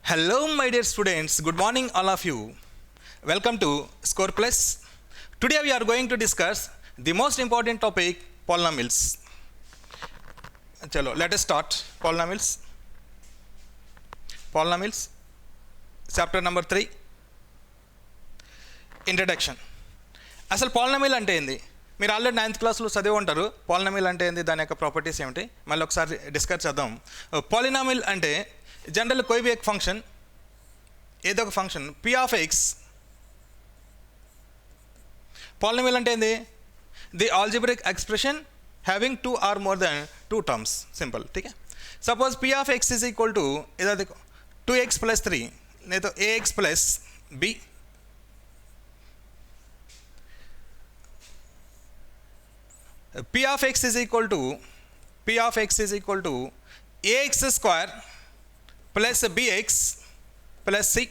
Hello, my dear students. Good morning, all of you. Welcome to Score Plus. Today we are going to discuss the most important topic, polynomials. Chalo, let us start. Polynomials. Polynomials. Chapter number 3. Introduction. అసలు polynomial అంటే ఏంది? మీరు already 9th క్లాస్లో చదివి ఉంటారు. Polynomial అంటే ఏంది, దాని యొక్క ప్రాపర్టీస్ ఏమిటి, మళ్ళీ ఒకసారి డిస్కస్ చేద్దాం. పాలినామిల్ అంటే जनरल कोई भी एक फंक्शन ఏదో ఒక function p of x polynomial అంటే ఏంది? The algebraic expression having 2 or more than 2 terms. Simple. ठीक है. Suppose p of x is equal to इधर देखो 2x प्लस 3 नहीं तो ax plus b. p of x is equal to ax square plus bx plus c.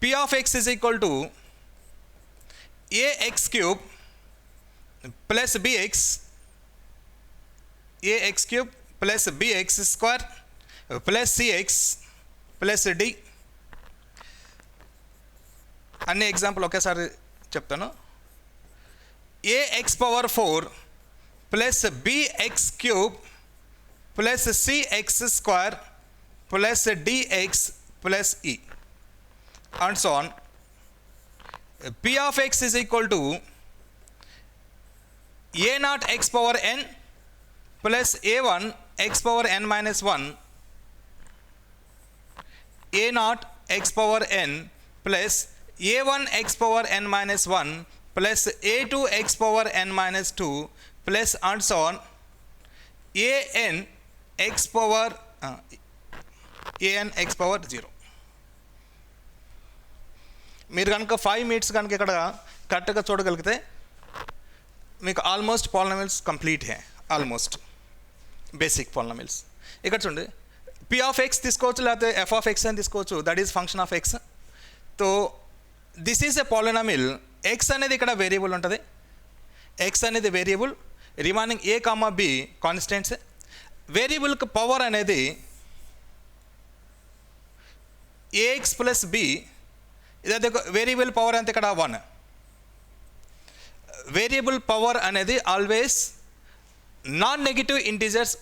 p of x is equal to ax cube plus bx plus bx square plus cx plus d. అన్ని example ఒకేసారి చెప్తాను. ax power 4 plus bx cube plus cx square plus dx plus e and so on. p of x is equal to a naught x power n plus a1 x power n minus 1 a naught x power n plus a1 x power n minus 1 plus a2 x power n minus 2 plus and so on an x power 0. మీరు కనుక 5 minutes కనుక ఇక్కడ కరెక్ట్గా చూడగలిగితే మీకు almost polynomials complete హే. Almost basic polynomials ఇక్కడ చూడండి. p of x తీసుకోవచ్చు, లేకపోతే f ఆఫ్ x అని తీసుకోవచ్చు. That is function of x. తో this is a polynomial. x అనేది ఇక్కడ వేరియబుల్ ఉంటుంది. x అనేది variable, remaining a comma b constants. వేరియబుల్కి పవర్ అనేది ax ప్లస్ b. ఇదే వేరియబుల్ పవర్ అంతే ఇక్కడ 1. వేరియబుల్ పవర్ అనేది ఆల్వేస్ నాన్ నెగిటివ్ ఇంటీజర్స్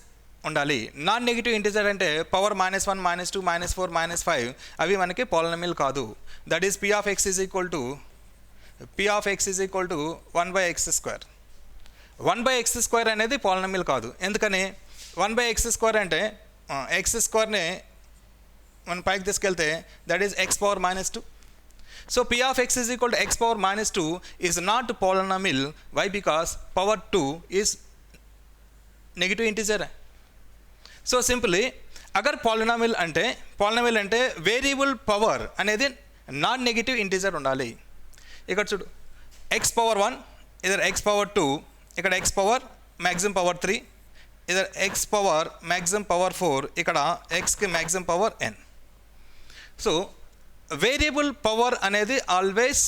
ఉండాలి. నాన్ నెగిటివ్ ఇంటీజర్ అంటే పవర్ -1 -2 -4 -5 అవి మనకి పాలినామిల్ కాదు. That is p of x is equal to 1/x square. 1/x square అనేది పాలినామిల్ కాదు. ఎందుకని 1/x స్క్వేర్ అంటే ఎక్స్ స్క్వేర్ని మనం పైకి తీసుకెళ్తే that is x power -2. So p of x is equal to x power -2 is not polynomial. Why? Because power 2 is negative integer. So simply అగర్ polynomial అంటే variable power అనేది non negative integer ఉండాలి. ఇక్కడ చూడు, x power 1 ఇదర్ x power 2, ఇక్కడ x power maximum power 3, ఇదర్ x power maximum power 4, ఇక్కడ xకి maximum power n. So variable power అనేది ఆల్వేస్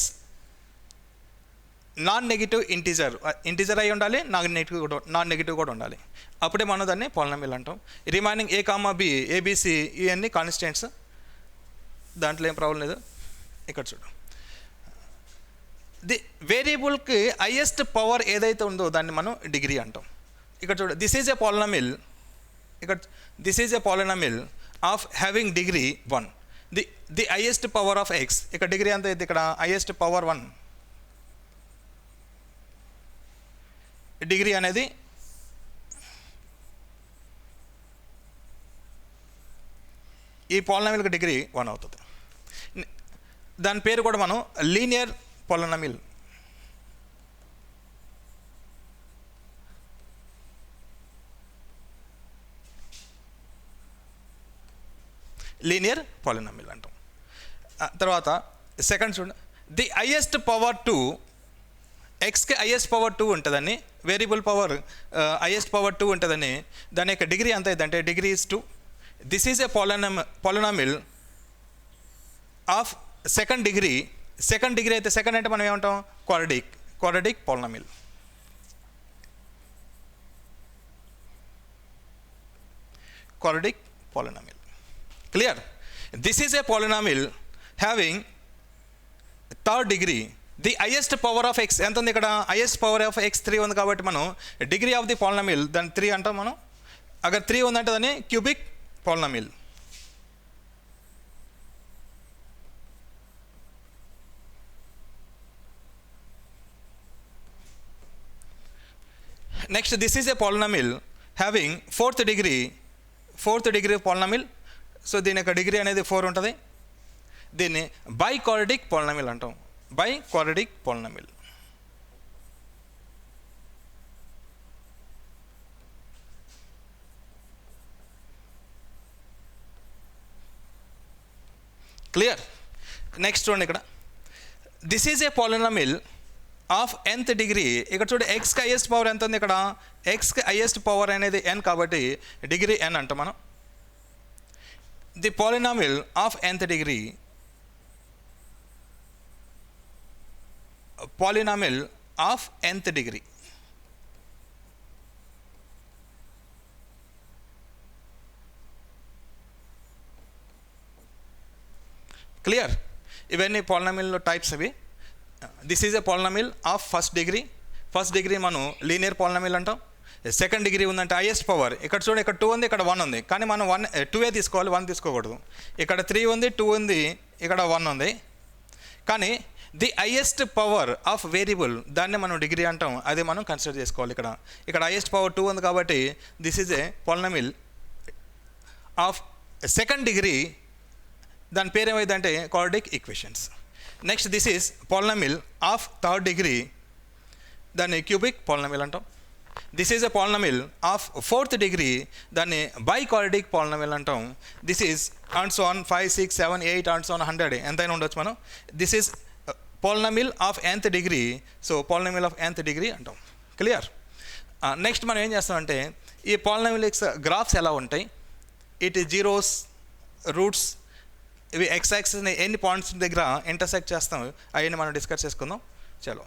నాన్ నెగిటివ్ ఇంటీజర్ అయి ఉండాలి, నాన్ నెగిటివ్ కూడా ఉండాలి. అప్పుడే మనం దాన్ని పాలినామిల్ అంటాం. Remaining a comma b ABC ఇవన్నీ కాన్స్టెంట్స్, దాంట్లో ఏం ప్రాబ్లం లేదు. ఇక్కడ చూడు, ది వేరియబుల్కి హైయెస్ట్ పవర్ ఏదైతే ఉందో దాన్ని మనం డిగ్రీ అంటాం. ఇక్కడ చూడు, this is a polynomial of having degree 1. The highest power of x. ఇక్కడ డిగ్రీ అంత అయితే ఇక్కడ హైయెస్ట్ పవర్ 1. డిగ్రీ అనేది ఈ పాలినామిల్కి డిగ్రీ 1 అవుతుంది. దాని పేరు కూడా మనం లీనియర్ పాలినామిల్. లీనియర్ పాలినామిల్ అంటాం. తర్వాత సెకండ్ చూడండి, ది హైయెస్ట్ పవర్ 2. ఎక్స్కి హైయెస్ట్ పవర్ 2 ఉంటుందని, వేరియబుల్ పవర్ హైయెస్ట్ పవర్ 2 ఉంటుందని, దాని యొక్క డిగ్రీ ఎంత అవుతుందంటే degree is 2. This is a polynomial of second degree. Second degree అయితే సెకండ్ అంటే మనం ఏమంటాం? Quadratic polynomial. quadratic polynomial. Clear? This is a polynomial having third degree. The highest power of x ఎంత ఉంది ఇక్కడ? highest power of x 3 ఉంది కాబట్టి మనం డిగ్రీ ఆఫ్ ది పాలినామిల్ దాన్ని 3 అంటాం మనం. అగర్ 3 ఉందంటే దాన్ని cubic polynomial. Next this is a polynomial having fourth degree polynomial. So దీని యొక్క డిగ్రీ అనేది 4 ఉంటుంది. దీన్ని బైక్వాడ్రాటిక్ పాలినామిల్ అంటాం. బైక్వాడ్రాటిక్ పాలినామిల్. క్లియర్? నెక్స్ట్ చూడండి ఇక్కడ, this is a polynomial of nth degree. ఇక్కడ చూడండి ఎక్స్కి హైయెస్ట్ పవర్ ఎంత ఉంది ఇక్కడ? ఎక్స్కి హైయెస్ట్ పవర్ అనేది n కాబట్టి డిగ్రీ n అంటాం మనం. The polynomial of nth degree, polynomial of nth degree. Clear? ఇవన్నీ పాలినామిల్ టైప్స్ అవి. This is a polynomial of first degree మనం లీనియర్ పాలినామిల్ అంటాం. సెకండ్ డిగ్రీ ఉందంటే హైయెస్ట్ పవర్. ఇక్కడ చూడండి, ఇక్కడ 2 ఉంది, ఇక్కడ 1 ఉంది, కానీ మనం 2 తీసుకోవాలి, 1 తీసుకోకూడదు. ఇక్కడ 3 ఉంది, 2 ఉంది, ఇక్కడ 1 ఉంది. కానీ the highest power of variable దాన్ని మనం డిగ్రీ అంటాం, అది మనం కన్సిడర్ చేసుకోవాలి. ఇక్కడ హైయెస్ట్ పవర్ 2 ఉంది కాబట్టి this is a polynomial of second degree. దాని పేరు ఏమైందంటే quadratic equations. Next this is polynomial of third degree, దాన్ని క్యూబిక్ పాలినామిల్ అంటాం. This is a polynomial of fourth degree, దాన్ని బైక్వాడ్రాటిక్ పాలినామిల్ అంటాం. This is and so on 5, 6, 7, 8 and so on 100 ఎంతైనా ఉండొచ్చు మనం. This is polynomial of nth degree. So polynomial of nth degree అంటాం. Clear? Next మనం ఏం చేస్తామంటే ఈ పాలినామిల్స్ గ్రాఫ్స్ ఎలా ఉంటాయి, ఇట్ జీరోస్, రూట్స్, ఇవి ఎక్స్ యాక్సిస్ని ఎన్ని పాయింట్స్ దగ్గర ఇంటర్సెక్ట్ చేస్తాం అవన్నీ మనం డిస్కస్ చేసుకుందాం. చలో,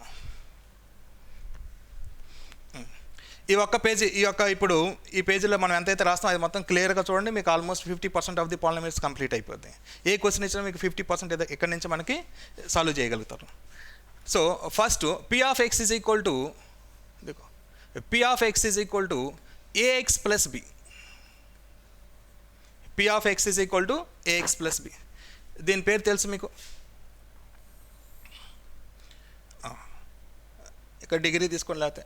ఈ ఒక్క పేజీ, ఇప్పుడు ఈ పేజీలో మనం ఎంతైతే రాస్తాం అది మొత్తం క్లియర్గా చూడండి. మీకు almost 50% of the polynomials complete అయిపోద్ది. ఏ క్వశ్చన్ ఇచ్చినా మీకు 50% ఇక్కడి నుంచి మనకి సాల్వ్ చేయగలుగుతారు. So first P of X is equal to A X plus B. P of X is equal to A X plus B. దీని పేరు తెలుసు మీకు. ఇక్కడ డిగ్రీ తీసుకొని లేకపోతే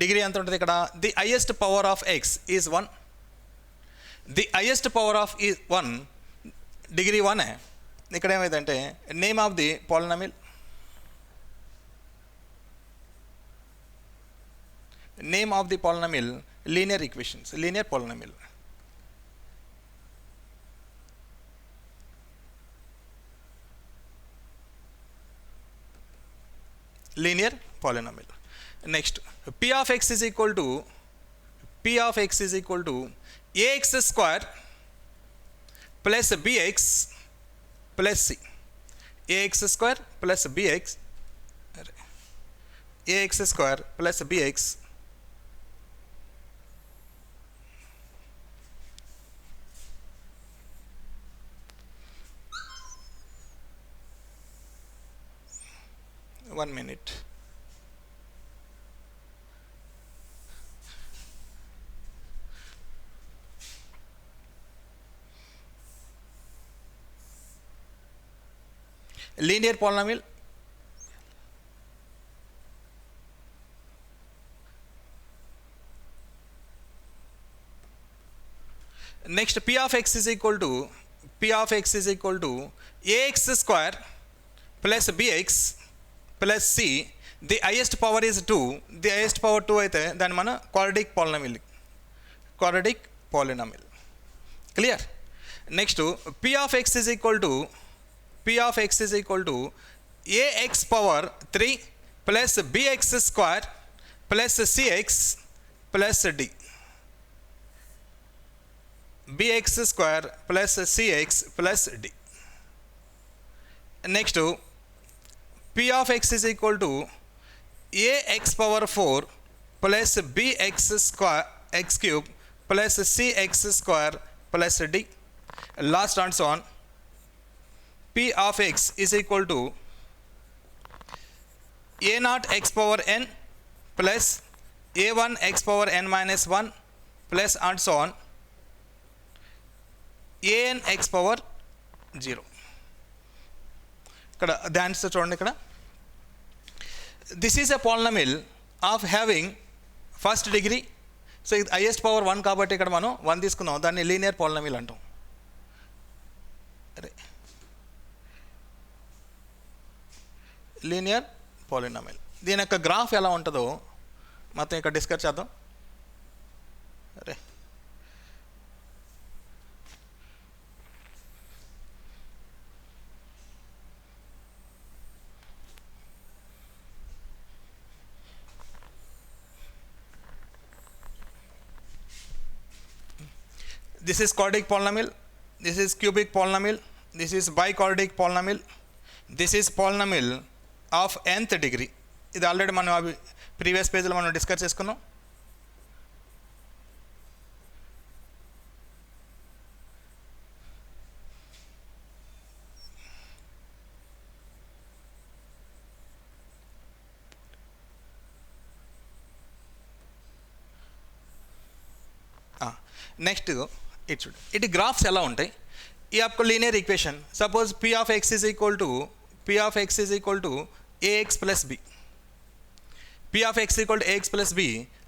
డిగ్రీ ఎంత ఉంటుంది ఇక్కడ? The highest power of X is 1. The highest power of is 1, degree 1. ఇక్కడ ఏమైందంటే name of the polynomial, name of the polynomial linear equations, linear polynomial. Linear polynomial. Next P of X is equal to A X square plus B X plus C. A X square plus B X, A X square plus B X one minute. Linear polynomial. Next p of x is equal to ax square plus bx plus c. The highest power is 2. The highest power 2 అయితే దాన్ని మన quadratic polynomial. Clear? Next p of x is equal to ax power 3 plus bx square plus cx plus d. bx square plus cx plus d. Next p of x is equal to ax power 4 plus bx square x cube plus cx square plus d. Last and so on. P of x is equal to a naught x power n plus a1 x power n minus 1 plus and so on an x power 0. ఇక్కడ the answer చూడండి. ఇక్కడ this is a polynomial of having first degree. So ఇది highest power 1 కాబట్టి ఇక్కడ మనం 1 తీసుకుందాం, దాన్ని linear polynomial అంటాం. అరే లీనియర్ పాలినామిల్. దీని యొక్క గ్రాఫ్ ఎలా ఉంటుందో మొత్తం ఇక్కడ డిస్కస్ చేద్దాం. అరే this is quadratic polynomial, this is cubic polynomial, this is biquadratic polynomial, this is polynomial of nth degree. ఇది ఆల్రెడీ మనం అవి ప్రీవియస్ పేజ్లో మనం డిస్కస్ చేసుకున్నాం. నెక్స్ట్ ఇటు చూడు, ఇటు గ్రాఫ్స్ ఎలా ఉంటాయి. ఈ आपको linear equation suppose p of x is equal to ax plus b. p of x equal to ax plus b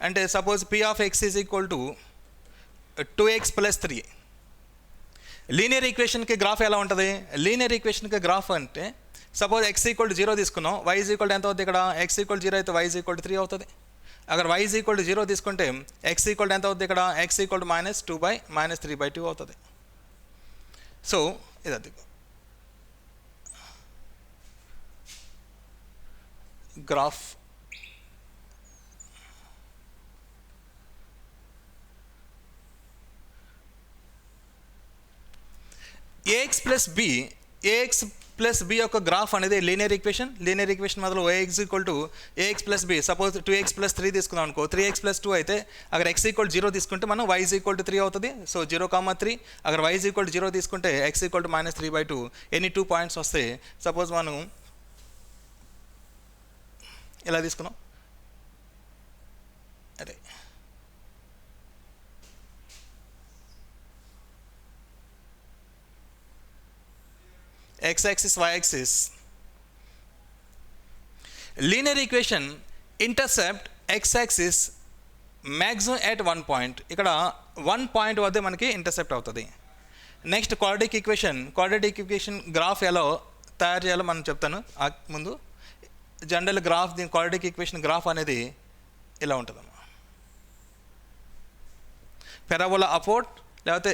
అంటే suppose p of x is equal to 2x plus 3. Linear ఈక్వేషన్కి graph ఎలా ఉంటుంది? Linear ఈక్వేషన్కి graph అంటే suppose x equal to 0 తీసుకున్నాం, y is equal ఎంత అవుతుంది? ఇక్కడ x ఈక్వల్ 0 అయితే y ఈజ్ ఈక్వల్ టు 3 అవుతుంది. అगर y ఈజ్ ఈక్వల్ టు 0 తీసుకుంటే x ఈక్వల్ ఎంత అవుతుంది? ఇక్కడ x ఈక్వల్ టు -2/-3/2 అవుతుంది. సో ఇది అది గ్రాఫ్. ax ప్లస్ b యొక్క గ్రాఫ్ అనేది లీనియర్ ఈక్వేషన్. లీనియర్ ఈక్వేషన్ మొదలు ax equal to ax plus b. Suppose 2x plus 3 తీసుకున్నాం అనుకో, 3x ప్లస్ 2 అయితే అगर x ఈక్వల్ 0 తీసుకుంటే మనం y ఈక్వల్ టు 3 అవుతుంది. సో 0,3. అगर y ఈక్వల్ టు 0 తీసుకుంటే x equal to -3/2. Any 2 points వస్తే సపోజ్ మనం ఇలా తీసుకున్నాం. అదే x axis y axis. Linear equation intercept x axis maximum at 1 point. ఇక్కడ 1 పాయింట్ వద్ద మనకి ఇంటర్సెప్ట్ అవుతుంది. నెక్స్ట్ క్వాడ్రాటిక్ ఈక్వేషన్ గ్రాఫ్ ఎలా తయారు చేయాలో మనం చెప్తాను. ముందు జనరల్ గ్రాఫ్, దీని క్వాడ్రాటిక్ ఈక్వేషన్ గ్రాఫ్ అనేది ఇలా ఉంటుందమ్మా. పెరాబోలా అప్వర్డ్, లేకపోతే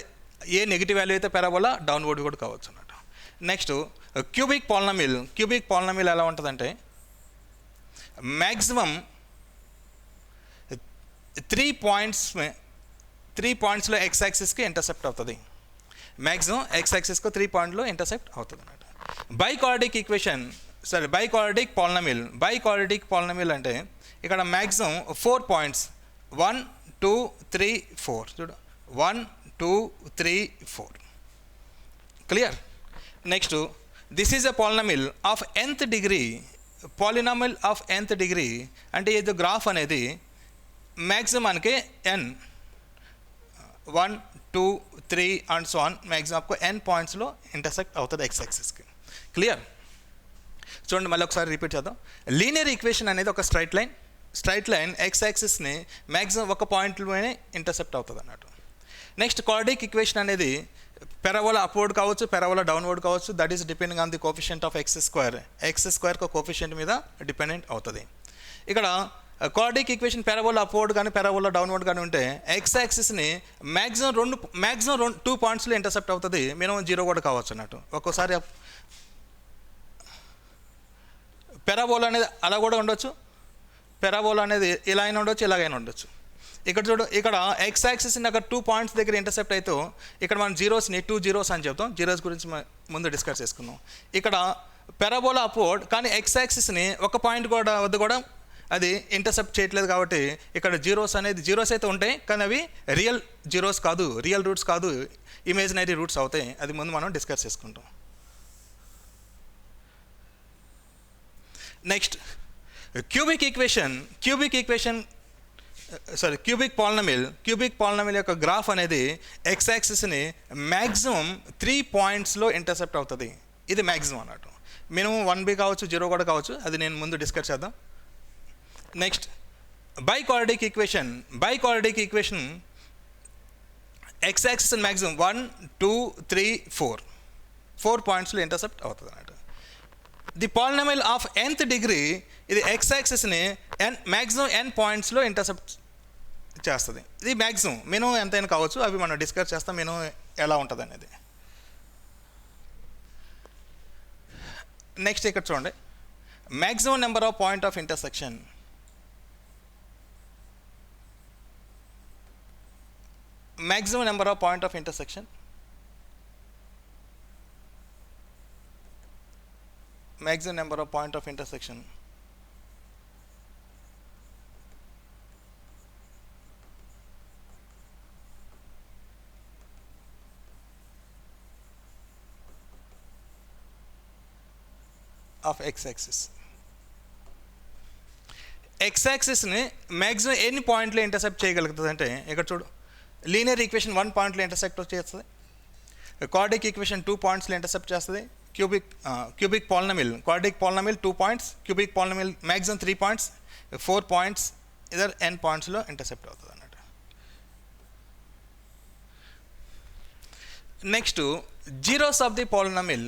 ఏ నెగిటివ్ వాల్యూ అయితే పెరాబోలా డౌన్వర్డ్ కూడా కావచ్చు అన్నట్టు. నెక్స్ట్ క్యూబిక్ పాలినామిల్ ఎలా ఉంటుందంటే మ్యాక్సిమం 3 పాయింట్స్లో x యాక్సిస్కి ఇంటర్సెప్ట్ అవుతుంది. మ్యాక్సిమం x యాక్సిస్కు 3 పాయింట్లో ఇంటర్సెప్ట్ అవుతుంది అన్నట్టు. బైక్వాడ్రాటిక్ పాలినామిల్ అంటే ఇక్కడ మ్యాక్సిమం 4 పాయింట్స్ 1 2 3 4 చూడు 1 2 3 4 clear. Next this is a polynomial of nth degree. అంటే ఇది గ్రాఫ్ అనేది మ్యాక్సిమం మనకి n 1 2 3 and so on maximum आपको n పాయింట్స్లో ఇంటర్సెక్ట్ అవుతుంది x యాక్సిస్కి. క్లియర్. చూడండి మళ్ళీ ఒకసారి రిపీట్ చేద్దాం. లీనియర్ ఈక్వేషన్ అనేది ఒక స్ట్రైట్ లైన్ x యాక్సిస్ని మ్యాక్సిమం ఒక పాయింట్లోనే ఇంటర్సెప్ట్ అవుతుంది అన్నట్టు. నెక్స్ట్ క్వాడ్రాటిక్ ఈక్వేషన్ అనేది పెరాబోలా అప్వర్డ్ కావచ్చు, పెరాబోలా డౌన్వర్డ్ కావచ్చు. That is depending on the coefficient of x square coefficient మీద డిపెండెంట్ అవుతుంది. ఇక్కడ క్వాడ్రాటిక్ ఈక్వేషన్ పెరాబోలా అప్వర్డ్ కానీ పెరాబోలా డౌన్వర్డ్ కానీ ఉంటే x యాక్సిస్ని మ్యాక్సిమం 2 పాయింట్స్లో ఇంటర్సెప్ట్ అవుతుంది. మినిమం 0 కూడా కావచ్చు అన్నట్టు. ఒక్కోసారి పెరాబోలా అనేది అలా కూడా ఉండొచ్చు, పెరాబోలా అనేది ఇలా అయినా ఉండొచ్చు, ఇలాగైనా ఉండొచ్చు. ఇక్కడ చూడు, ఇక్కడ x యాక్సిస్ని అక్కడ 2 పాయింట్స్ దగ్గర ఇంటర్సెప్ట్ అయితే ఇక్కడ మనం జీరోస్ని 2 జీరోస్ అని చెప్తాం. జీరోస్ గురించి ముందు డిస్కస్ చేసుకుందాం. ఇక్కడ పెరాబోలా అప్వర్డ్ కానీ x యాక్సిస్ని ఒక పాయింట్ వద్ద కూడా అది ఇంటర్సెప్ట్ చేయట్లేదు కాబట్టి ఇక్కడ జీరోస్ అయితే ఉంటాయి, కానీ అవి రియల్ జీరోస్ కాదు, రియల్ రూట్స్ కాదు, ఇమేజినరీ రూట్స్ అవుతాయి. అది ముందు మనం డిస్కస్ చేసుకుంటాం. నెక్స్ట్ క్యూబిక్ పాలినామిల్ యొక్క గ్రాఫ్ అనేది ఎక్స్ యాక్సిస్ని మ్యాక్సిమం 3 పాయింట్స్లో ఇంటర్సెప్ట్ అవుతుంది. ఇది మ్యాక్సిమం అన్నట్టు. మినిమం 1b కావచ్చు, 0 కూడా కావచ్చు, అది నేను ముందు డిస్కస్ చేద్దాం. Next biquadratic equation x axis maximum 1, 2, 3, 4 పాయింట్స్లో ఇంటర్సెప్ట్ అవుతుంది అన్నట్టు. The polynomial of nth degree ఇది ఎక్స్ యాక్సిస్ని మ్యాక్సిమం n పాయింట్స్లో ఇంటర్సెప్ట్ చేస్తుంది. ఇది మ్యాక్సిమం, మినిమం ఎంతైనా కావచ్చు, అవి మనం డిస్కస్ చేస్తాం మినిమం ఎలా ఉంటుంది అనేది. నెక్స్ట్ ఇక్కడ చూడండి, maximum number of point of intersection. Maximum number of point of intersection. Maximum number of point of intersection. Of x-axis. x-axis ని maximum ఎన్ని పాయింట్లో ఇంటర్సెప్ట్ చేయగలుగుతుంది అంటే ఇక్కడ చూడు, లీనియర్ ఈక్వేషన్ 1 పాయింట్లో ఇంటర్సెక్ట్ చేస్తుంది, క్వాడ్రిక్ ఈక్వేషన్ 2 పాయింట్స్లో ఇంటర్సెప్ట్ చేస్తుంది, cubic polynomial 2 points, cubic polynomial maximum 3 points, 4 points, ఇదర్ n పాయింట్స్లో ఇంటర్సెప్ట్ అవుతుంది అన్నట్టు. Next zeros of the polynomial.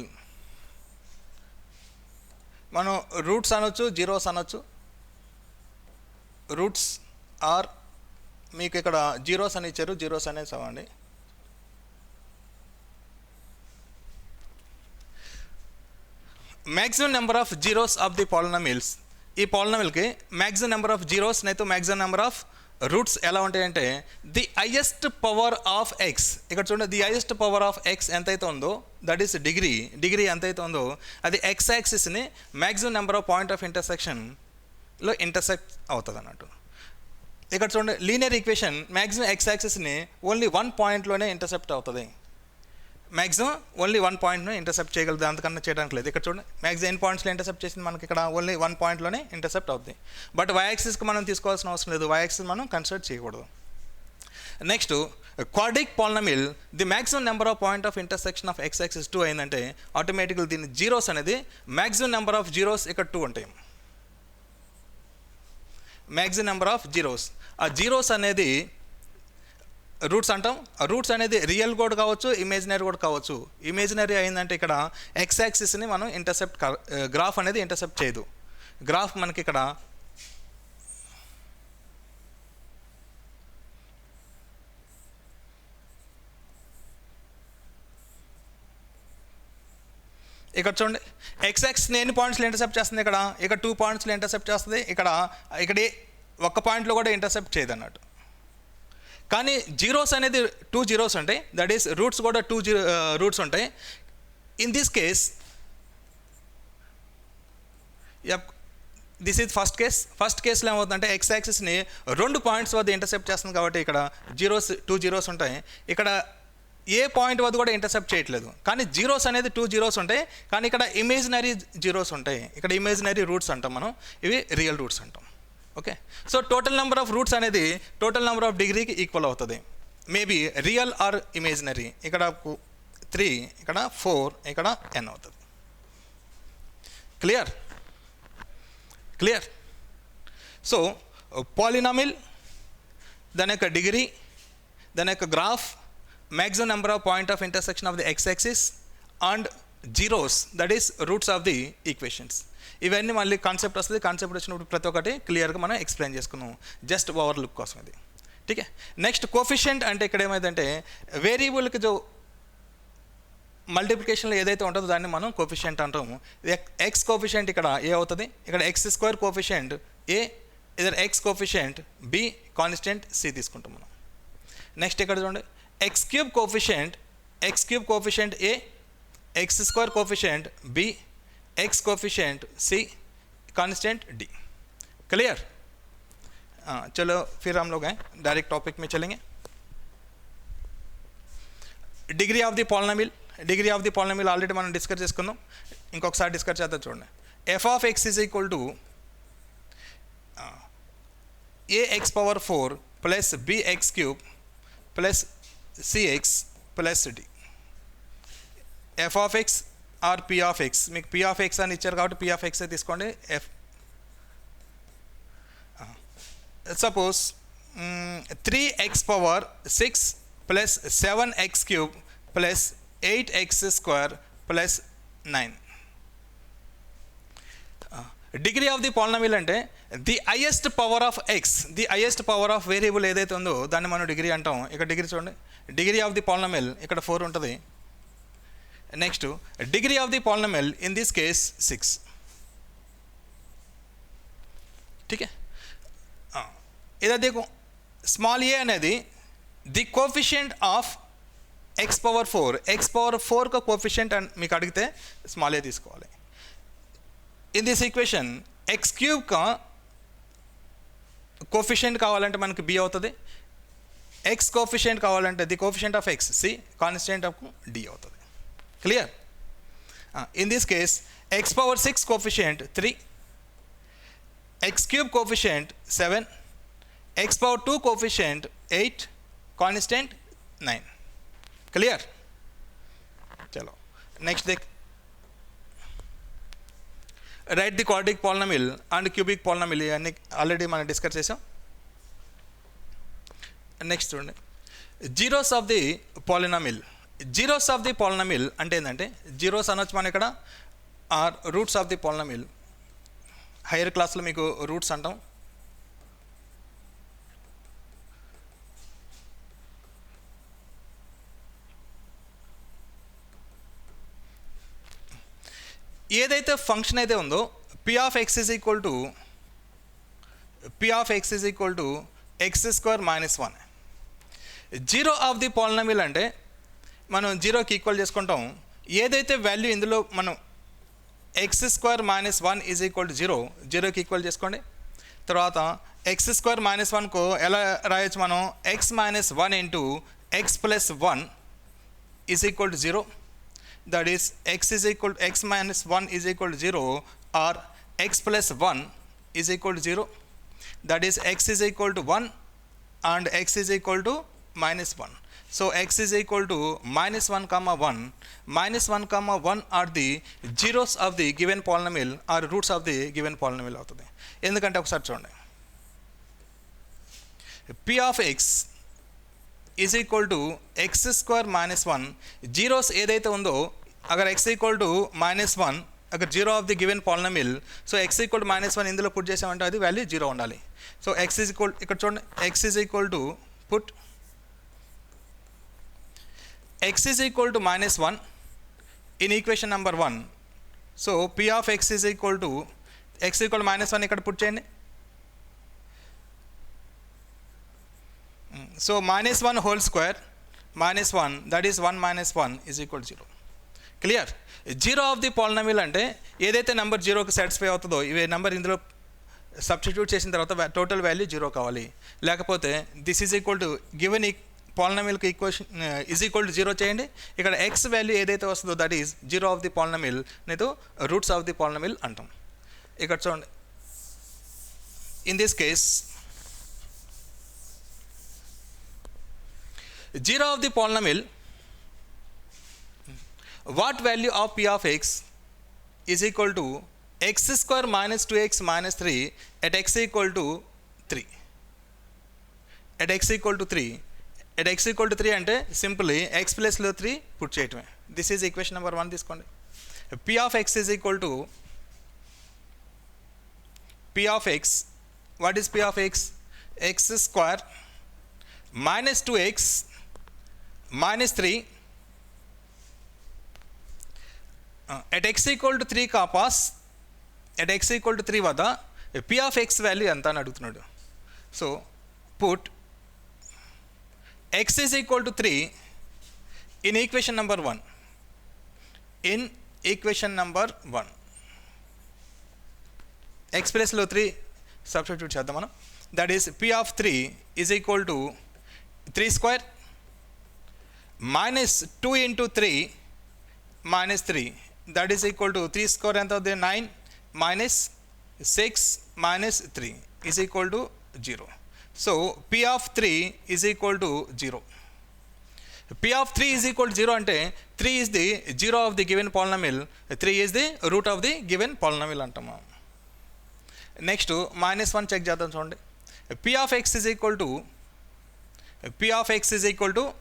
మనం రూట్స్ అనొచ్చు, జీరోస్ అనొచ్చు. రూట్స్ ఆర్ మీకు ఇక్కడ జీరోస్ అని ఇచ్చారు, జీరోస్ అనేది చదవండి. Maximum number of zeros of the polynomials. ఈ పాలినామిల్కి మ్యాక్సిమం నెంబర్ ఆఫ్ జీరోస్ నైతే మ్యాక్సిమం నెంబర్ ఆఫ్ రూట్స్ ఎలా ఉంటాయంటే the highest power of x. ఇక్కడ చూడండి, the highest power of x ఎంతైతే ఉందో దట్ ఈస్ డిగ్రీ ఎంతైతే ఉందో అది ఎక్స్ యాక్సిస్ని maximum number of point of ఇంటర్సెక్షన్లో ఇంటర్సెక్ట్ అవుతుంది అన్నట్టు. ఇక్కడ చూడండి, లీనియర్ ఈక్వేషన్ మ్యాక్సిమం ఎక్స్ యాక్సిస్ని ఓన్లీ 1 పాయింట్లోనే ఇంటర్సెప్ట్ అవుతుంది. మ్యాక్సిమం ఓన్లీ 1 పాయింట్ను ఇంటర్సెప్ట్ చేయగలదు, అంతకన్నా చేయడానికి లేదు. ఇక్కడ చూడండి, మ్యాక్సిమం n పాయింట్స్లో ఇంటర్సెప్ట్ చేసింది, మనకి ఇక్కడ ఓన్లీ 1 పాయింట్లోనే ఇంటర్సెప్ట్ అవుతుంది. బట్ y యాక్సిస్కి మనం తీసుకోవాల్సిన అవసరం లేదు, y యాక్సిస్ మనం కన్సిడర్ చేయకూడదు. Next quadric polynomial, the maximum number of point of intersection of X axis 2 అయిందంటే ఆటోమేటిక్గా దీని జీరోస్ అనేది మ్యాక్సిమం నెంబర్ ఆఫ్ జీరోస్ ఇక్కడ 2 ఉంటాయి. మ్యాక్సిమం నెంబర్ ఆఫ్ జీరోస్, ఆ జీరోస్ అనేది రూట్స్ అంటాం. ఆ రూట్స్ అనేది రియల్ కూడా కావచ్చు, ఇమేజినరీ కూడా కావచ్చు. ఇమేజినరీ అయిందంటే ఇక్కడ ఎక్స్ యాక్సిస్ని మనం గ్రాఫ్ అనేది ఇంటర్సెప్ట్ చేయదు. గ్రాఫ్ మనకి ఇక్కడ చూడండి, ఎక్స్ యాక్సిస్ని ఎన్ని పాయింట్స్లో ఇంటర్సెప్ట్ చేస్తుంది, ఇక్కడ 2 పాయింట్స్లో ఇంటర్సెప్ట్ చేస్తుంది, ఇక్కడ 1 పాయింట్లో కూడా ఇంటర్సెప్ట్ చేయదు అన్నట్టు. కానీ జీరోస్ అనేది 2 జీరోస్ ఉంటాయి, దట్ ఈస్ రూట్స్ కూడా 2 రూట్స్ ఉంటాయి. In this case this is first కేస్లో ఏమవుతుందంటే ఎక్స్ యాక్సిస్ని 2 పాయింట్స్ వద్ద ఇంటర్సెప్ట్ చేస్తుంది కాబట్టి ఇక్కడ 2 జీరోస్ ఉంటాయి. ఇక్కడ ఏ పాయింట్ వద్ద కూడా ఇంటర్సెప్ట్ చేయట్లేదు, కానీ జీరోస్ అనేది 2 జీరోస్ ఉంటాయి, కానీ ఇక్కడ ఇమేజినరీ జీరోస్ ఉంటాయి. ఇక్కడ ఇమేజినరీ రూట్స్ అంటాం మనం, ఇవి రియల్ రూట్స్ అంటాం. Okay, so total number of roots అనేది టోటల్ నెంబర్ ఆఫ్ డిగ్రీకి ఈక్వల్ అవుతుంది. Maybe real are imaginary. ఇక్కడ 3, ఇక్కడ 4, ఇక్కడ n అవుతుంది. క్లియర్. సో పాలినామిల్, దాని యొక్క డిగ్రీ, దాని యొక్క graph, maximum number of point of intersection of the x-axis and zeros, that is roots of the equations. ఇవన్నీ మళ్ళీ కాన్సెప్ట్ వస్తుంది. కాన్సెప్ట్ వచ్చినప్పుడు ప్రతి ఒక్కటి క్లియర్గా మనం ఎక్స్ప్లెయిన్ చేసుకున్నాం, జస్ట్ ఓవర్ లుక్ కోసం ఇది. ఠీకే. నెక్స్ట్ కోఫిషియంట్ అంటే ఇక్కడ ఏమైందంటే వేరియబుల్కి జో మల్టిప్లికేషన్లో ఏదైతే ఉంటుందో దాన్ని మనం కోఫిషియంట్ అంటాము. ఎక్స్ కోఫిషియంట్ ఇక్కడ ఏ అవుతుంది, ఇక్కడ x² కోఫిషియంట్ ఏ, ఇదర్ x coefficient b, constant c తీసుకుంటాం మనం. నెక్స్ట్ ఇక్కడ చూడండి, x³ coefficient a, x² coefficient b, x coefficient c, constant d. Clear. चलो फिर हम लोग हैं डायरेक्ट टॉपिक में चलेंगे. Degree of the polynomial. Degree of the polynomial already మనం డిస్కస్ చేసుకుందాం, ఇంకొకసారి డిస్కస్ చేద్దాం. చూడండి, f of X is equal to ax power 4 plus bx cube plus cx plus d. f of x or p of x, మీకు p of x అని ఇచ్చారు కాబట్టి p of x తీసుకోండి. f suppose 3x power 6 plus 7x cube plus 8x square plus 9. Degree of the polynomial అంటే the highest power of x, the highest power of variable ఏదైతే ఉందో దాన్ని మనం degree అంటాం. ఇక్కడ డిగ్రీ చూడండి, డిగ్రీ ఆఫ్ ది పాలినామిల్ ఇక్కడ 4 ఉంటుంది. Next degree of the polynomial in this case 6. ठीक है. इधर देखो, स्मॉल ए అనేది the coefficient of x power 4, x power 4 का కోఫిషియంట్ అని మీకు అడిగితే స్మాల్ ఏ తీసుకోవాలి. In this equation x cube का కోఫిషియంట్ కావాలంటే మనకి బి అవుతుంది, ఎక్స్ కోఫిషియంట్ కావాలంటే the coefficient of x c, constant of d అవుతుంది. Clear. In this case x power 6 coefficient 3, X cube coefficient 7, x power 2 coefficient 8, constant 9. Clear. चलो next देख, right the quadratic polynomial and cubic polynomial अన్ని already మనం discuss చేసాం. Next చూడండి, zeros of the polynomial. Zeros of the polynomial అంటే ఏంటంటే, zeros అనొచ్చు మనం ఇక్కడ, or roots of the polynomial. Higher క్లాస్లో మీకు రూట్స్ అంటాం. ఏదైతే ఫంక్షన్ అయితే ఉందో p of X is equal to x square minus 1. Zero of the polynomial అంటే మనం జీరోకి ఈక్వల్ చేసుకుంటాం. ఏదైతే వాల్యూ ఇందులో మనం X square minus 1 is equal to 0, జీరోకి ఈక్వల్ చేసుకోండి. తర్వాత ఎక్స్ స్క్వేర్ మైనస్ 1కు ఎలా రాయొచ్చు మనం, X minus 1 into X plus 1 is equal to 0. that is x minus 1 is equal to 0, or x plus 1 is equal to 0. that is x is equal to 1 and x is equal to minus 1. so x is equal to minus 1 comma 1. minus 1 comma 1 are the zeros of the given polynomial or roots of the given polynomial అవుతుంది. ఎందుకంటే ఒకసారి చూడండి, p of x is equal to x square minus 1. Zeros ఏదైతే ఉందో agar X equal to minus 1 agar zero of the given polynomial, so X equal to minus 1 ఇందులో put చేసామంటే అది value 0 ఉండాలి. సో ఎక్స్ ఈజ్ ఈక్వల్, ఇక్కడ చూడండి, X is equal to put X is equal to minus 1 in equation number 1. So P of X is equal to X equal to minus 1 ఇక్కడ put చేయండి. So minus 1 whole square minus 1, that is 1 minus 1 is equal to 0. Clear. Zero of the polynomial అంటే ఏదైతే number 0కి satisfy అవుతుందో, ఇవే number ఇందులో substitute చేసిన తర్వాత టోటల్ వాల్యూ 0 కావాలి. లేకపోతే this is equal to given పాలినోమియల్కి ఈక్వేషన్ ఈజ్ ఈక్వల్ టు 0 చేయండి. ఇక్కడ ఎక్స్ వాల్యూ ఏదైతే వస్తుందో that is zero of the polynomial, నేతో రూట్స్ ఆఫ్ ది పాలినోమియల్ అంటాం. ఇక్కడ చూడండి, in this case zero of the polynomial, what value of p of x is equal to x square minus 2x minus 3 at x equal to 3. at x equal to 3, at x equal to 3 అంటే simply x ప్లస్లో 3 put చేయటమే. This is equation number 1 తీసుకోండి. p of x is equal to p of x, what is p of x? x square minus 2x minus 3 at x equal to 3 का पास at x equal to 3 వద్ద p of x value ఎంత అని అడుగుతున్నాడు. So put x is equal to 3 in equation number 1. in equation number 1 x ప్లస్లో 3 substitute చేద్దాం మనం. that is P of 3 is equal to 3 square minus 2 into 3 minus 3, that is equal to 3 square and the 9 minus 6 minus 3 is equal to 0. So P of 3 is equal to 0. P of 3 is equal to 0 ante 3 is the 0 of the given polynomial, 3 is the root of the given polynomial antamu. Next minus 1 check చేద్దాం చూడండి. P of x is equal to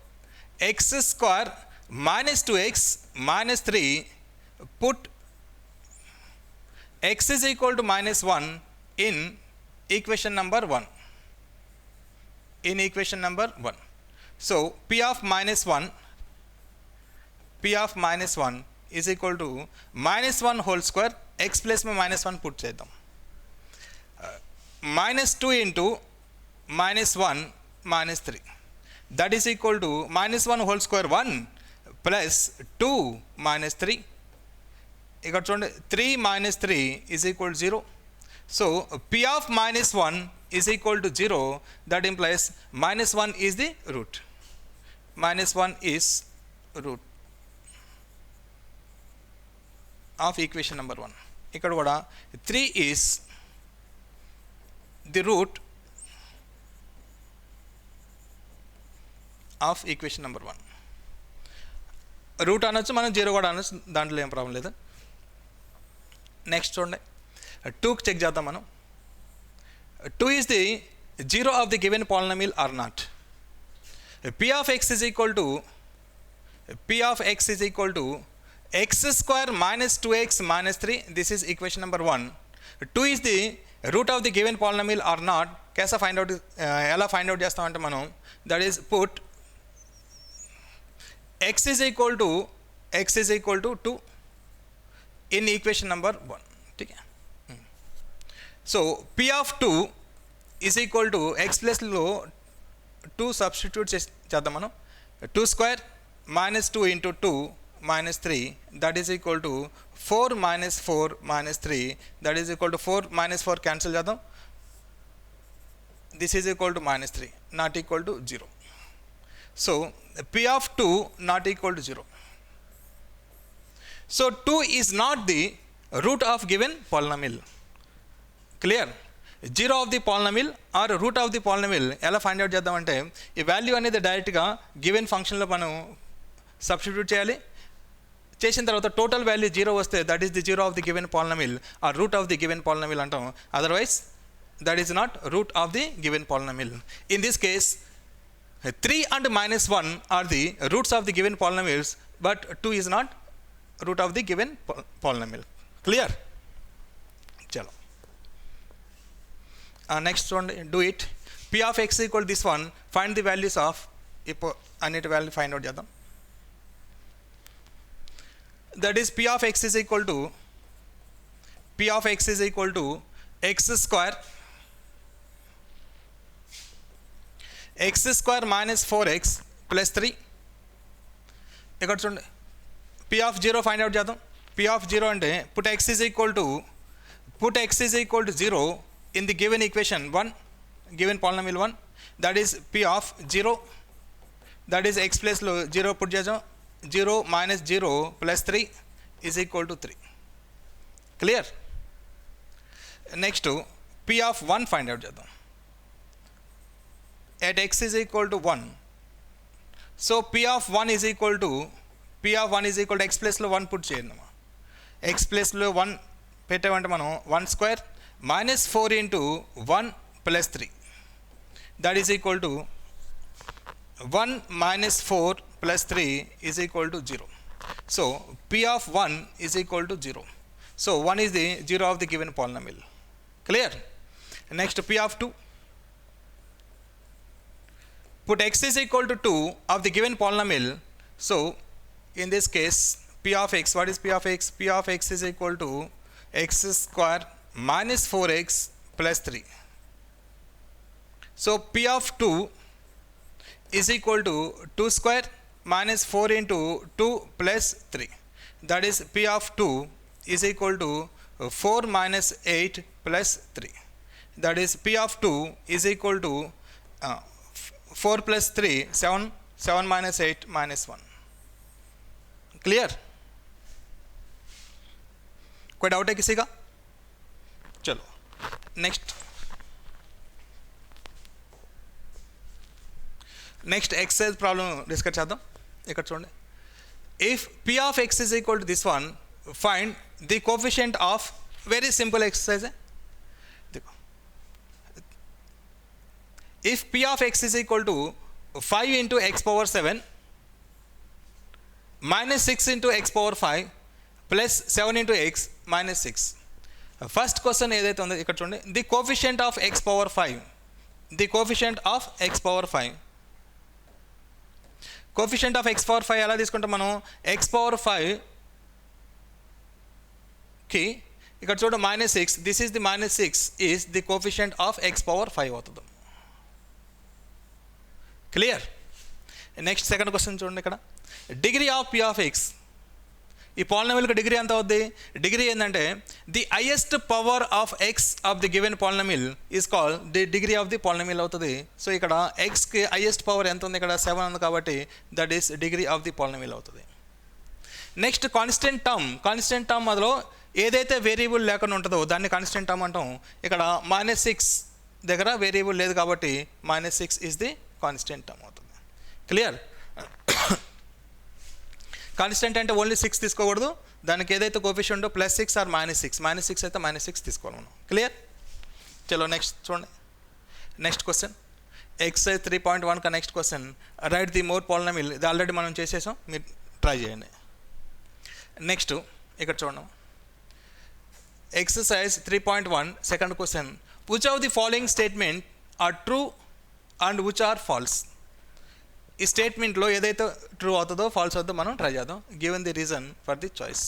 x square minus 2x minus 3, put x is equal to minus 1 in equation number 1. So P of minus 1 is equal to minus 1 whole square, x plus में minus 1 put చేద్దాం, minus 2 into minus 1 minus 3, that is equal to minus 1 whole square 1 plus 2 minus 3. ఇక్కడ చూడండి 3 minus 3 is equal to 0. So P of minus 1 is equal to 0. That implies minus 1 is the root. Of equation number 1. ఇక్కడ కూడా 3 is the root of equation number 1. Route అనొచ్చు, మనం 0 కూడా అనొచ్చు, దాంట్లో ఏం ప్రాబ్లం లేదు. నెక్స్ట్ చూడండి 2కి చెక్ చేద్దాం మనం. 2 is the 0 of the given polynomial or not. P of x is equal to x square minus 2x minus 3. This is equation number 1. 2 is the root of the given polynomial or not. कैसा find out, ఎలా find out చేస్తామంటే మనం, that is put x is equal to 2 in equation number 1. ठीक है. So P of 2 is equal to x plus లో 2 substitute చేద్దాం మనం. 2 square minus 2 into 2 minus 3, that is equal to 4 minus 4 minus 3, that is equal to 4 minus 4 cancel చేద్దాం. This is equal to minus 3, not equal to 0. So P of 2 not equal to 0. So 2 is not the root of given polynomial. Clear? 0 of the polynomial or root of the polynomial ఎలా find out చేద్దామంటే, ఈ value అనేది డైరెక్ట్గా given ఫంక్షన్లో మనం substitute చేయాలి. చేసిన తర్వాత టోటల్ వాల్యూ 0 వస్తే that is the 0 of the given polynomial or root of the given polynomial అంటాం. Otherwise that is not root of the given polynomial. In this case 3 and minus 1 are the roots of the given polynomials, but 2 is not root of the given polynomial. Clear? Chalo. Next one, do it. P of x equal to this one. Find the values of anita value find out chedam. That is P of x is equal to x square minus 4x plus 3. ఇక్కడ చూడండి P of 0 find out చేద్దాం. P of 0 అంటే put x is equal to 0 in the given equation 1, given polynomial 1, that is P of 0, that is x plus లో 0 put చేద్దాం. 0 minus 0 plus 3 is equal to 3. Clear? Next P of 1 find out చేద్దాం. At x is equal to 1, so P of 1 is equal to x plus లో 1 put చేయండి. x plus లో 1 పెట్టామంటే మనం 1 square minus 4 into 1 plus 3, that is equal to 1 minus 4 plus 3 is equal to 0. So P of 1 is equal to 0. So 1 is the 0 of the given polynomial. Clear? Next P of 2. Put x is equal to 2 of the given polynomial. So in this case P of x, what is P of x? P of x is equal to x square minus 4x plus 3. So P of 2 is equal to 2 square minus 4 into 2 plus 3. That is P of 2 is equal to 4 minus 8 plus 3. that is p of 2 is equal to 4 plus 3 7, 7 minus 8 minus 1. Clear? कोई doubt है किसी का? चलो next excise problem discuss చేద్దాం. ఇక్కడ చూడండి, if p of x is equal to this one, find the coefficient of, very simple exercise. If p of x is equal to 5 into x power 7 minus 6 into x power 5 plus 7 into x minus 6. First question ఏదైతే ఉందో ఇక్కడ చూడండి, the coefficient of x power 5, the coefficient of x power 5, coefficient of x power 5 ఎలా తీసుకుంటాం మనం, x power 5కి ఇక్కడ చూడండి -6, this is the -6 is the coefficient of x power 5 అవుతుంది. క్లియర్? నెక్స్ట్ సెకండ్ క్వశ్చన్ చూడండి, ఇక్కడ degree of p of x, ఈ పాలినామిల్కి డిగ్రీ ఎంత అవుద్ది, డిగ్రీ ఏంటంటే the highest power of X of the given polynomial is called the degree of the polynomial అవుతుంది. So ఇక్కడ ఎక్స్కి highest power ఎంత ఉంది, ఇక్కడ 7 ఉంది కాబట్టి that is degree of the polynomial అవుతుంది. నెక్స్ట్ కాన్స్టెంట్ టర్మ్ అందులో ఏదైతే వేరియబుల్ లేకుండా ఉంటుందో దాన్ని కాన్స్టెంట్ టర్మ్ అంటాం. ఇక్కడ -6 దగ్గర వేరియబుల్ లేదు కాబట్టి -6 ఈజ్ ది కాన్స్టెంట్ టర్మ్ అవుతుంది. క్లియర్? కాన్స్టెంట్ అంటే ఓన్లీ 6 తీసుకోకూడదు, దానికి ఏదైతే కోఫిషియంట్ +6 ఆర్ -6, -6 అయితే -6 తీసుకోవాలి మనం. క్లియర్? చలో నెక్స్ట్ చూడండి, నెక్స్ట్ క్వశ్చన్ ఎక్సైజ్ 3.1 కా next question, write the more polynomial. ఇది ఆల్రెడీ మనం చేసేసాం, మీరు ట్రై చేయండి. నెక్స్ట్ ఇక్కడ చూడండి, exercise 3.1 second question, which of the following statement are true and which are false. ఈ స్టేట్మెంట్లో ఏదైతే ట్రూ అవుతుందో ఫాల్స్ అవుతుందో మనం ట్రై చేద్దాం, given the reason for the choice.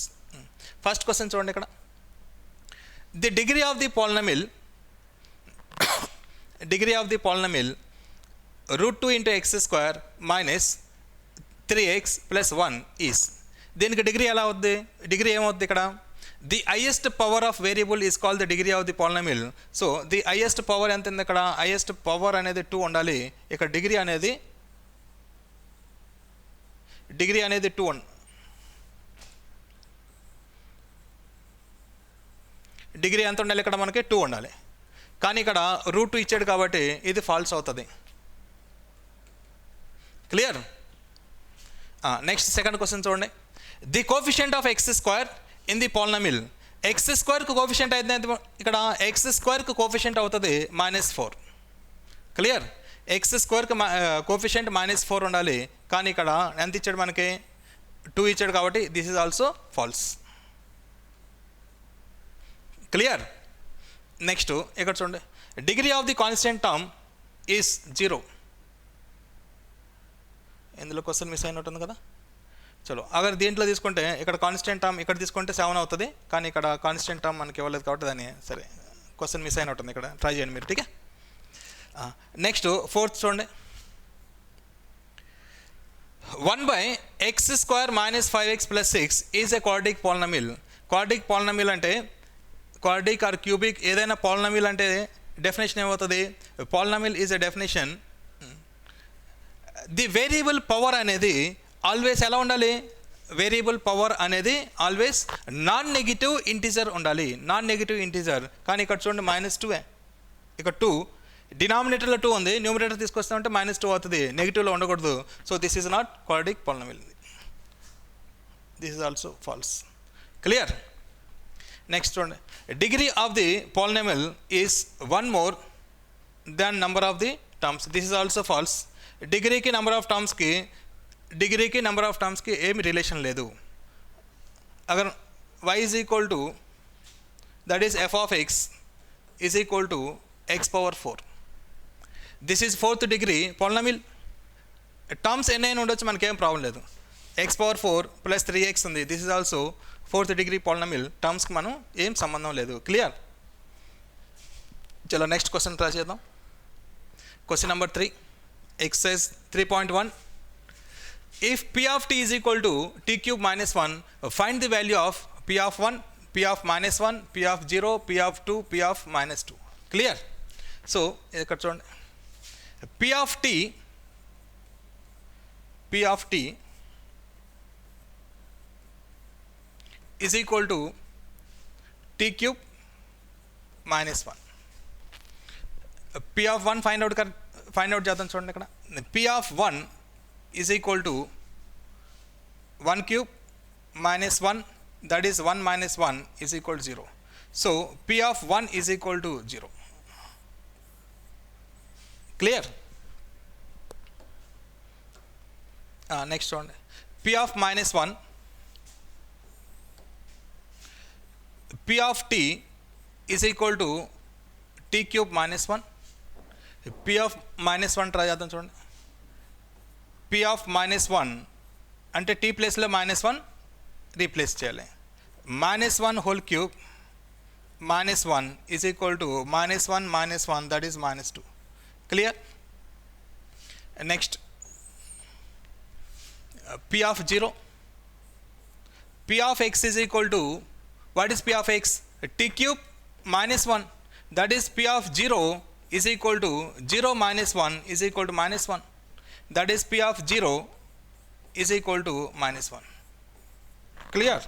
First question చూడండి, ఇక్కడ the degree of the polynomial √2 into x square minus 3x plus 1 is. దీనికి డిగ్రీ ఎలా అవుద్ది, డిగ్రీ ఏమవుద్ది, ఇక్కడ the highest power of variable is called the degree of the polynomial. So the highest power ఎంత ఉంది, ఇక్కడ హైయెస్ట్ పవర్ అనేది 2 ఉండాలి. ఇక్కడ డిగ్రీ అనేది 2 డిగ్రీ ఎంత ఉండాలి, ఇక్కడ మనకి 2 ఉండాలి. కానీ ఇక్కడ √2 ఇచ్చాడు కాబట్టి ఇది ఫాల్స్ అవుతుంది. క్లియర్? నెక్స్ట్ సెకండ్ క్వశ్చన్ చూడండి, the coefficient of x square in the polynomial. x స్క్వేర్కి కోఫిషియంట్ అయితే ఇక్కడ x స్క్వేర్కి కోఫిషియంట్ అవుతుంది -4. క్లియర్? x స్క్వేర్కి కోఫిషియంట్ -4 ఉండాలి, కానీ ఇక్కడ ఎంత ఇచ్చాడు మనకి, 2 ఇచ్చాడు కాబట్టి this is also false. Clear? Next ఇక్కడ చూడండి, degree of the constant term is 0. ఇందులో క్వశ్చన్ మిస్ అయినట్టుంది కదా. చలో అగర్ దీంట్లో తీసుకుంటే ఇక్కడ కాన్స్టెంట్ టర్మ్ ఇక్కడ తీసుకుంటే 7 అవుతుంది, కానీ ఇక్కడ కాన్స్టెంట్ టర్మ్ మనకి ఇవ్వలేదు కాబట్టి దాన్ని సరే క్వశ్చన్ మిస్ అయినట్టుంది, ఇక్కడ ట్రై చేయండి మీరు. ఠీకే? నెక్స్ట్ ఫోర్త్ చూడండి, 1/x square minus 5x plus 6 is a quadric polynomial. Quadric polynomial అంటే క్వాడ్రిక్ ఆర్ క్యూబిక్ ఏదైనా పాలినామిల్ అంటే డెఫినేషన్ ఏమవుతుంది, polynomial is a definition. The variable power అనేది ఆల్వేస్ ఎలా ఉండాలి, వేరియబుల్ పవర్ అనేది ఆల్వేస్ నాన్ నెగిటివ్ ఇంటీజర్ ఉండాలి, నాన్ నెగిటివ్ ఇంటీజర్. కానీ ఇక్కడ చూడండి -2, ఇక్కడ 2 డినామినేటర్లో 2 ఉంది, న్యూమరేటర్ తీసుకొస్తామంటే -2 అవుతుంది, నెగిటివ్లో ఉండకూడదు. So this is not quadratic polynomial, this is also false. Clear? Next చూడండి, degree of the polynomial is 1 more than number of the terms. This is also false. డిగ్రీకి నెంబర్ ఆఫ్ టర్మ్స్కి ఏమి రిలేషన్ లేదు. అగర్ y is equal to that is f of x is equal to x power 4. This is 4th degree polynomial. Terms ఎన్నైనా ఉండొచ్చు, మనకేం problem లేదు. x power 4 plus 3x ఉంది, this is also 4th degree polynomial. టర్మ్స్కి మనం ఏం సంబంధం లేదు. క్లియర్? చలో నెక్స్ట్ క్వశ్చన్ ట్రై చేద్దాం. Question number 3, exercise 3.1, if p of t is equal to t cube minus 1, find the value of p of 1, p of -1, p of 0, p of 2, p of -2. Clear? So ఇక్కడ చూడండి, p of t is equal to t cube minus 1. p of 1 find out చేద్దాం చూడండి. ఇక్కడ p of 1 is equal to 1 cube minus 1, that is 1 minus 1 is equal to 0. So p of 1 is equal to 0. Clear? Next one, p of minus 1, p of t is equal to t cube minus 1. p of minus 1 try చేద్దాం చూడండి. p of minus 1 అంటే t ప్లేస్లో -1 replace చేయాలి. -1 whole cube -1 is equal to -1 minus 1, that is -2. Clear? Next, p of 0, p of x is equal to, what is p of x? t cube minus 1, that is p of 0 is equal to 0 minus 1 is equal to -1, that is p of 0 is equal to -1. Clear?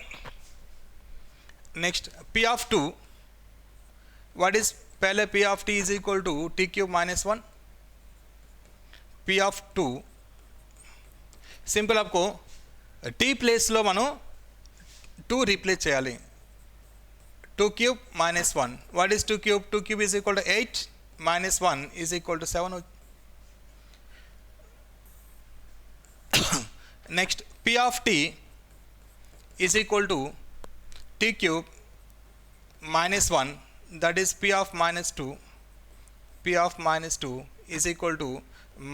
Next, p of 2, what is पहले p of t is equal to t cube minus 1. p of 2 simple, आपको t ప్లేస్లో మనం 2 replace చేయాలి. 2 cube minus 1, what is 2 cube? 2 cube is equal to 8 minus 1 is equal to 7. Next, p of t is equal to t cube minus 1, that is p of minus 2. p of minus 2 is equal to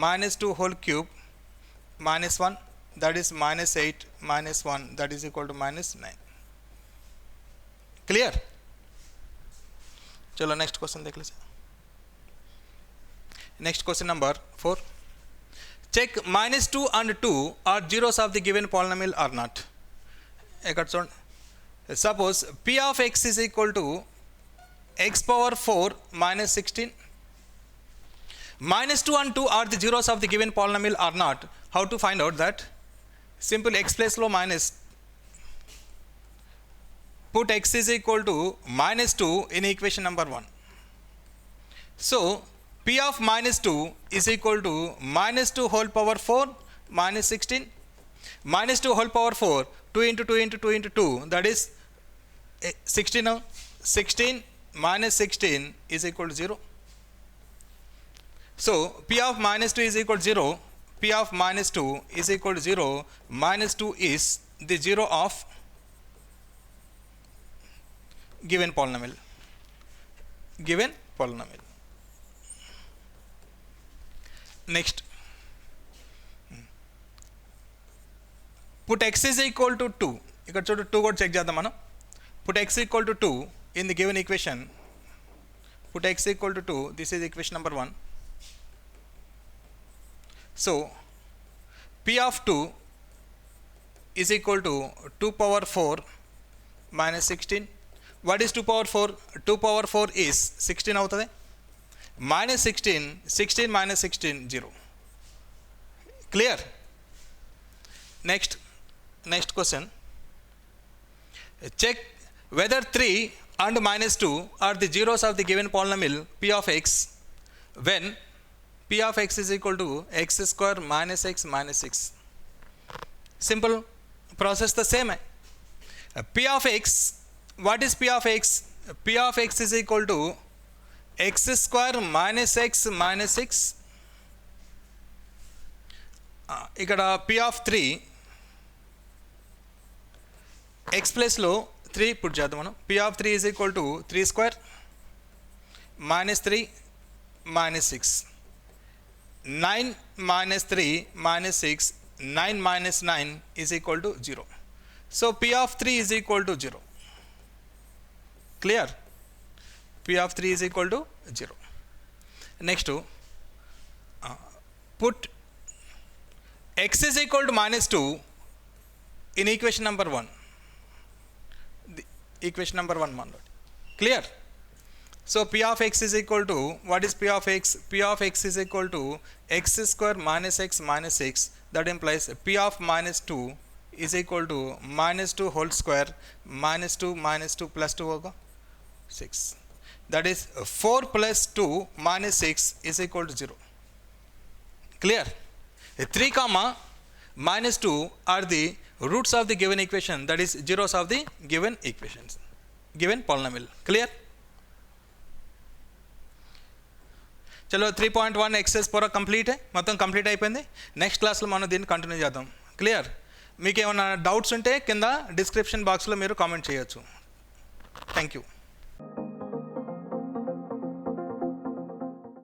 -2 whole cube minus 1, that is -8 minus 1, that is equal to -9. Clear? चलो next question देख लीजिए. Next question number 4. Check -2 and 2 are zeros of the given polynomial or not. ఇక్కడ చూడండి, suppose p of x is equal to x power 4 minus 16. -2 and 2 are the zeros of the given polynomial or not. How to find out that? Simple, x place లో minus, put x is equal to -2 in equation number 1. So p of -2 is equal to -2 whole power 4 minus 16. -2 whole power 4, 2 into 2 into 2 into 2, that is 16. Now 16 minus 16 is equal to 0. So p of -2 is equal to 0. p of -2 is equal to 0. -2 is the zero of given polynomial. Next, put x is equal to 2. ఇక్కడ చూడు 2 కూడా check చేద్దాం మనం. Put x equal to 2 in the given equation. Put x equal to 2. This is equation number 1. So p of 2 is equal to 2 power 4 minus 16. What is 2 power 4? 2 power 4 is 16 అవుతుంది. minus 16, 16 minus 16, 0. Clear? Next question. Check whether 3 and -2 are the zeros of the given polynomial p of x when p of x is equal to x square minus x minus 6. Simple process the same. P of x, what is p of x? p of x is equal to x square minus x minus 6. ఇక్కడ p of 3, x ప్లేస్లో 3 put చేద్దాం మనం. p of 3 is equal to 3 square minus 3 minus 6. 9 minus 3 minus 6, 9 minus 9 is equal to 0. So p of 3 is equal to 0. Clear? p of 3 is equal to 0. Next, put x is equal to -2 in equation number 1. The equation number 1 one. Clear? So P of x is equal to, what is P of x? P of x is equal to x square minus x minus 6. That implies P of minus 2 is equal to minus 2 whole square minus 2 plus 2 होगा 6. That is 4 plus 2 minus 6 is equal to 0. Clear? 3 comma minus 2 are the roots of the given equation, that is zeros of the given equations, given polynomial. Clear? चलो 3.1 exercise पूरा complete है, మొత్తం complete అయిపోయింది. Next క్లాస్లో మనం దీన్ని continue చేద్దాం. Clear? మీకు ఏమైనా డౌట్స్ ఉంటే కింద డిస్క్రిప్షన్ బాక్స్లో మీరు కామెంట్ చేయొచ్చు. Thank you.